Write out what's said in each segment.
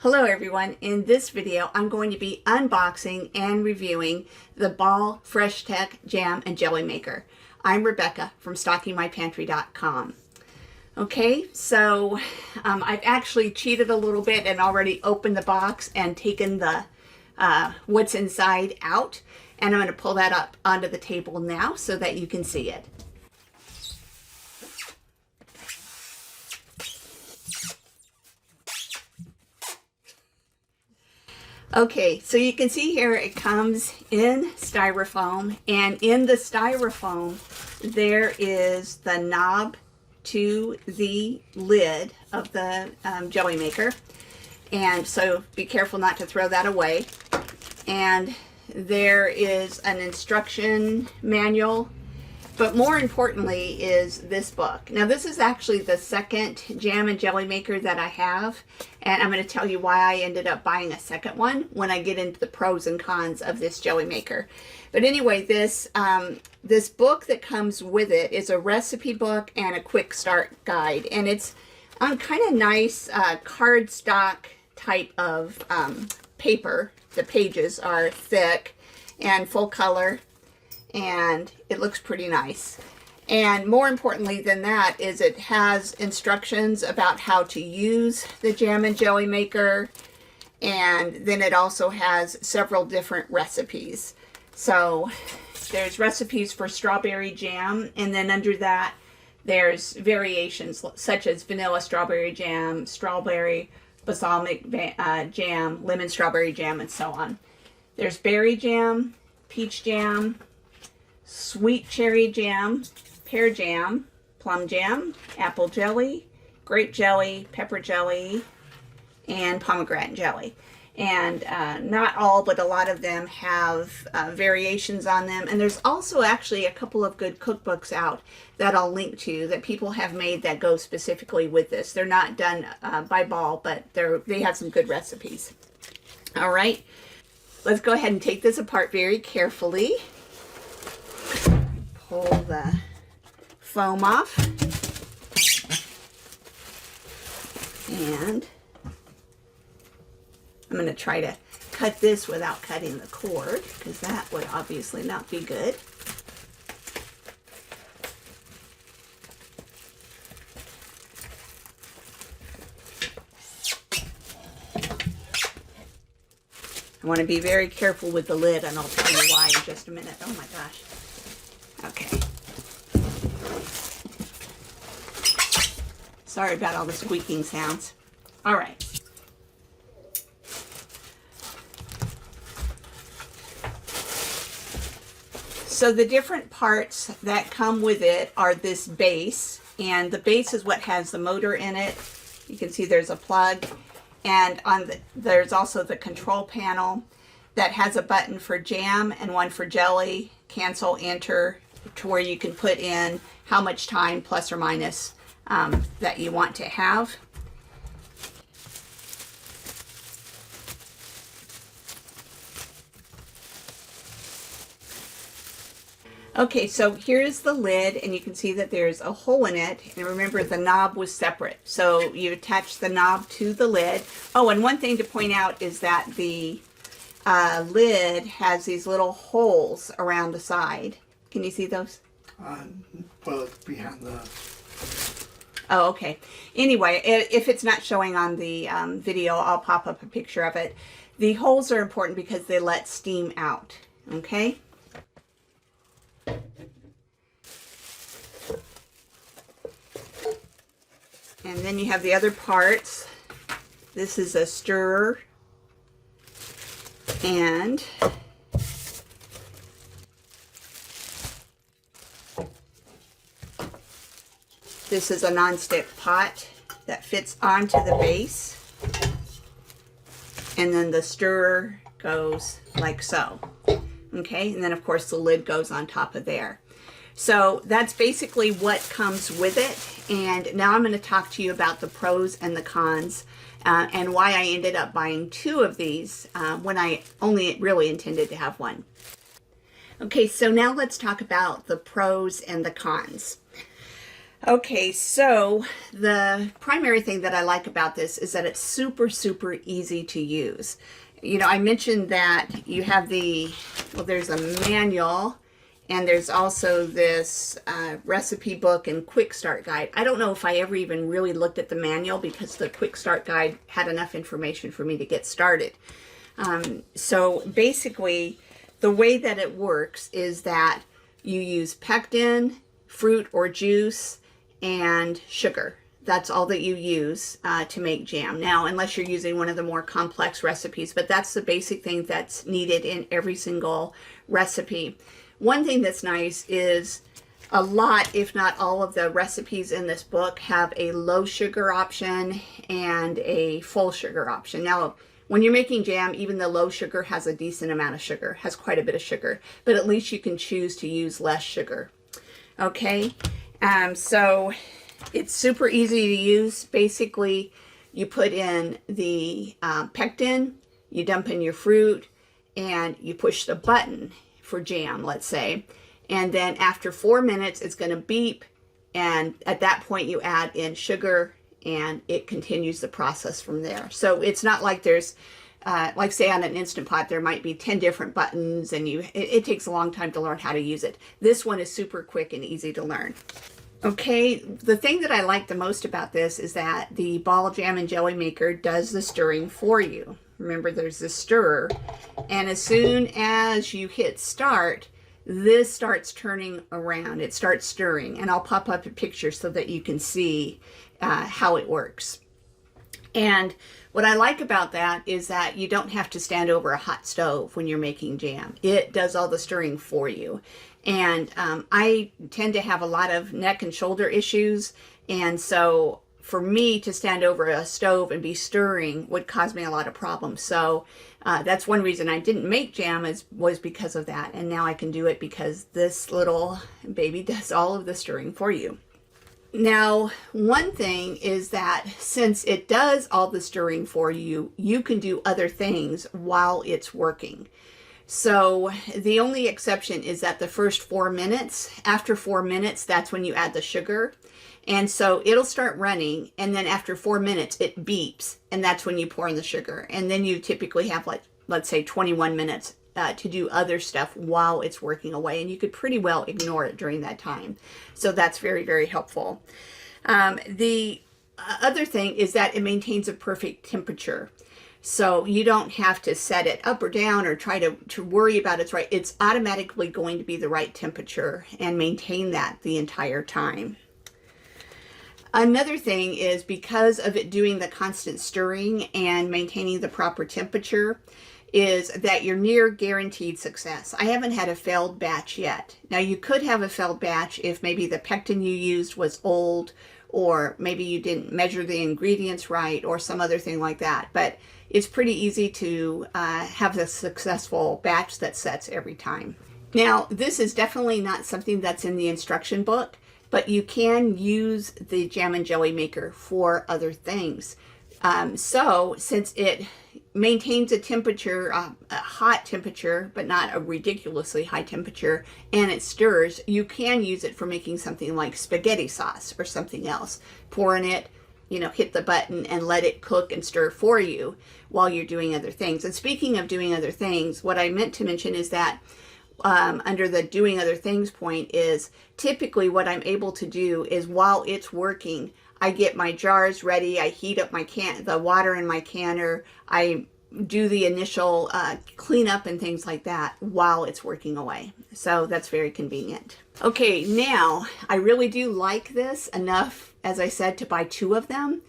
Hello everyone, in this video I'm going to be unboxing and reviewing the Ball FreshTECH Jam and Jelly Maker. I'm Rebecca from StockingMyPantry.com. Okay, so I've actually cheated a little bit and already opened the box and taken the what's inside out, and I'm going to pull that up onto the table now so that you can see it. Okay, so you can see here it comes in styrofoam, and in the styrofoam there is the knob to the lid of the jelly maker, and so be careful not to throw that away. And there is an instruction manual, but more importantly is this book. Now this is actually the second jam and jelly maker that I have, and I'm going to tell you why I ended up buying a second one when I get into the pros and cons of this jelly maker. But anyway, this book that comes with it is a recipe book and a quick start guide, and it's kind of nice cardstock type of paper. The pages are thick and full color, and it looks pretty nice. And more importantly than that is it has instructions about how to use the jam and jelly maker, and then it also has several different recipes. So there's recipes for strawberry jam, and then under that there's variations such as vanilla strawberry jam, strawberry balsamic jam, lemon strawberry jam, and so on. There's berry jam, peach jam, sweet cherry jam, pear jam, plum jam, apple jelly, grape jelly, pepper jelly, and pomegranate jelly. And not all, but a lot of them have variations on them. And there's also actually a couple of good cookbooks out that I'll link to that people have made that go specifically with this. They're not done by Ball, but they have some good recipes. All right, let's go ahead and take this apart very carefully. Pull the foam off, and I'm going to try to cut this without cutting the cord, because that would obviously not be good. I want to be very careful with the lid, and I'll tell you why in just a minute. Oh my gosh. Okay. Sorry about all the squeaking sounds. All right. So the different parts that come with it are this base, and the base is what has the motor in it. You can see there's a plug, and there's also the control panel that has a button for jam and one for jelly, cancel, enter, to where you can put in how much time plus or minus that you want to have. Okay, so here's the lid, and you can see that there's a hole in it, and remember the knob was separate, so you attach the knob to the lid. Oh, and one thing to point out is that the lid has these little holes around the side. Can you see those? Well, it's behind the... Oh, okay. Anyway, if it's not showing on the video, I'll pop up a picture of it. The holes are important because they let steam out, okay? And then you have the other parts. This is a stirrer, and this is a non-stick pot that fits onto the base, and then the stirrer goes like so. Okay, and then of course the lid goes on top of there. So that's basically what comes with it, and now I'm going to talk to you about the pros and the cons, and why I ended up buying two of these when I only really intended to have one. Okay, so now let's talk about the pros and the cons. Okay, so the primary thing that I like about this is that it's super, super easy to use. You know, I mentioned that you have there's a manual, and there's also this recipe book and quick start guide. I don't know if I ever even really looked at the manual because the quick start guide had enough information for me to get started. So basically, the way that it works is that you use pectin, fruit or juice, and sugar. That's all that you use to make jam. Now, unless you're using one of the more complex recipes, but that's the basic thing that's needed in every single recipe. One thing that's nice is a lot, if not all of the recipes in this book have a low sugar option and a full sugar option. Now, when you're making jam, even the low sugar has a decent amount of sugar, has quite a bit of sugar, but at least you can choose to use less sugar. Okay, so it's super easy to use. Basically, you put in the pectin, you dump in your fruit, and you push the button for jam, let's say. And then after 4 minutes, it's going to beep. And at that point, you add in sugar, and it continues the process from there. So it's not like there's, like say on an Instant Pot, there might be 10 different buttons, and it takes a long time to learn how to use it. This one is super quick and easy to learn. Okay, the thing that I like the most about this is that the ball jam and jelly maker does the stirring for you. Remember, there's this stirrer, and as soon as you hit start, this starts turning around. It starts stirring, and I'll pop up a picture so that you can see how it works. And what I like about that is that you don't have to stand over a hot stove when you're making jam. It does all the stirring for you. And I tend to have a lot of neck and shoulder issues, and so for me to stand over a stove and be stirring would cause me a lot of problems. So that's one reason I didn't make jam was because of that, and now I can do it because this little baby does all of the stirring for you. Now, one thing is that since it does all the stirring for you, you can do other things while it's working. So the only exception is that the first 4 minutes, after 4 minutes, that's when you add the sugar. And so it'll start running, and then after 4 minutes, it beeps, and that's when you pour in the sugar. And then you typically have, like, let's say 21 minutes to do other stuff while it's working away, and you could pretty well ignore it during that time. So that's very, very helpful. The other thing is that it maintains a perfect temperature. So you don't have to set it up or down or try to worry about it's right. It's automatically going to be the right temperature and maintain that the entire time. Another thing is because of it doing the constant stirring and maintaining the proper temperature is that you're near guaranteed success. I haven't had a failed batch yet. Now you could have a failed batch if maybe the pectin you used was old, or maybe you didn't measure the ingredients right, or some other thing like that. But it's pretty easy to have a successful batch that sets every time. Now, this is definitely not something that's in the instruction book, but you can use the jam and jelly maker for other things. So since it maintains a temperature, a hot temperature, but not a ridiculously high temperature, and it stirs, you can use it for making something like spaghetti sauce or something else. Pour in it, hit the button and let it cook and stir for you while you're doing other things. And speaking of doing other things, what I meant to mention is that under the doing other things point is typically what I'm able to do is while it's working, I get my jars ready, I heat up the water in my canner, I do the initial cleanup and things like that while it's working away. So that's very convenient. Okay, now I really do like this enough, as I said, to buy 2 of them.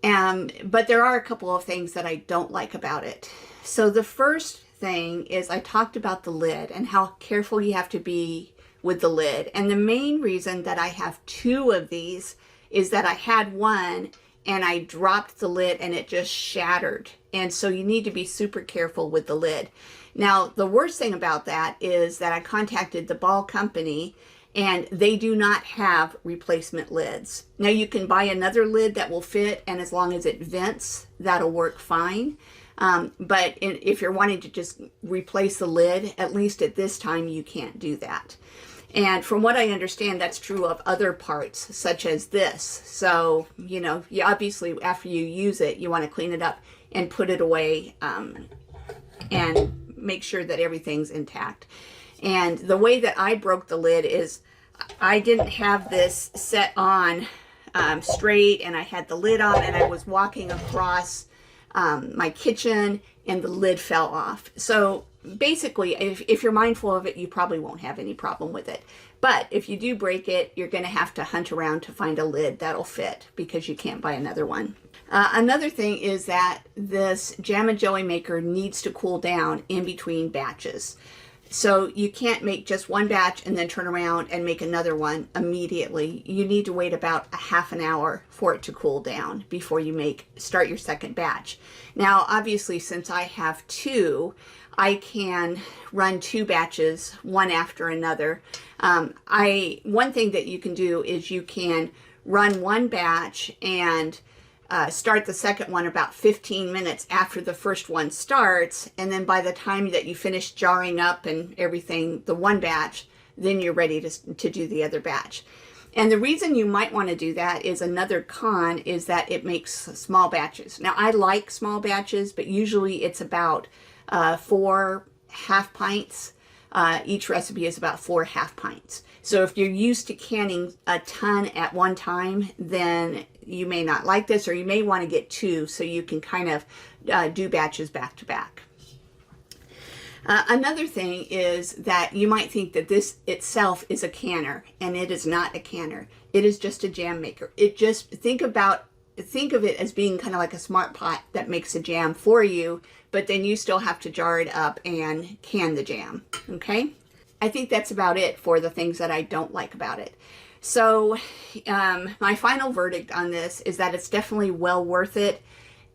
But there are a couple of things that I don't like about it. So the first thing is I talked about the lid and how careful you have to be with the lid. And the main reason that I have 2 of these is that I had one and I dropped the lid and it just shattered. And so you need to be super careful with the lid. Now, the worst thing about that is that I contacted the ball company and they do not have replacement lids. Now, you can buy another lid that will fit, and as long as it vents, that'll work fine. But if you're wanting to just replace the lid, at least at this time, you can't do that. And from what I understand, that's true of other parts, such as this. So, you know, you obviously, after you use it, you want to clean it up and put it away and make sure that everything's intact. And the way that I broke the lid is I didn't have this set on straight, and I had the lid on, and I was walking across my kitchen, and the lid fell off. So basically, if you're mindful of it, you probably won't have any problem with it. But if you do break it, you're going to have to hunt around to find a lid that'll fit, because you can't buy another one. Another thing is that this jam and jelly maker needs to cool down in between batches. So you can't make just one batch and then turn around and make another one immediately. You need to wait about a half an hour for it to cool down before you start your second batch. Now, obviously, since I have two, I can run two batches, one after another. One thing that you can do is you can run one batch and start the second one about 15 minutes after the first one starts, and then by the time that you finish jarring up and everything, the one batch, then you're ready to do the other batch. And the reason you might want to do that is another con is that it makes small batches. Now, I like small batches, but usually it's about 4 half pints. Each recipe is about 4 half pints. So if you're used to canning a ton at one time, then you may not like this, or you may want to get two so you can kind of do batches back to back. Another thing is that you might think that this itself is a canner, and it is not a canner. It is just a jam maker. Think of it as being kind of like a smart pot that makes a jam for you, but then you still have to jar it up and can the jam, okay? I think that's about it for the things that I don't like about it. So my final verdict on this is that it's definitely well worth it,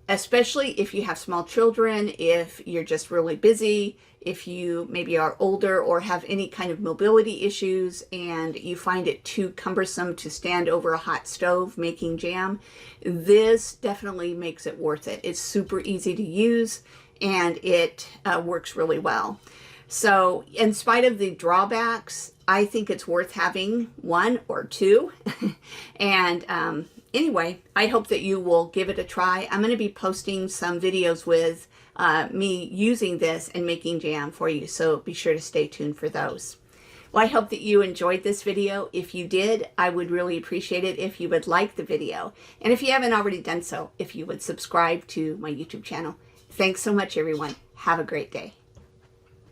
especially if you have small children, if you're just really busy, if you maybe are older or have any kind of mobility issues and you find it too cumbersome to stand over a hot stove making jam. This definitely makes it worth it. It's super easy to use, and it works really well. So in spite of the drawbacks, I think it's worth having one or two. And anyway, I hope that you will give it a try. I'm going to be posting some videos with me using this and making jam for you, so be sure to stay tuned for those. Well, I hope that you enjoyed this video. If you did, I would really appreciate it if you would like the video. And if you haven't already done so, if you would subscribe to my YouTube channel. Thanks so much, everyone. Have a great day.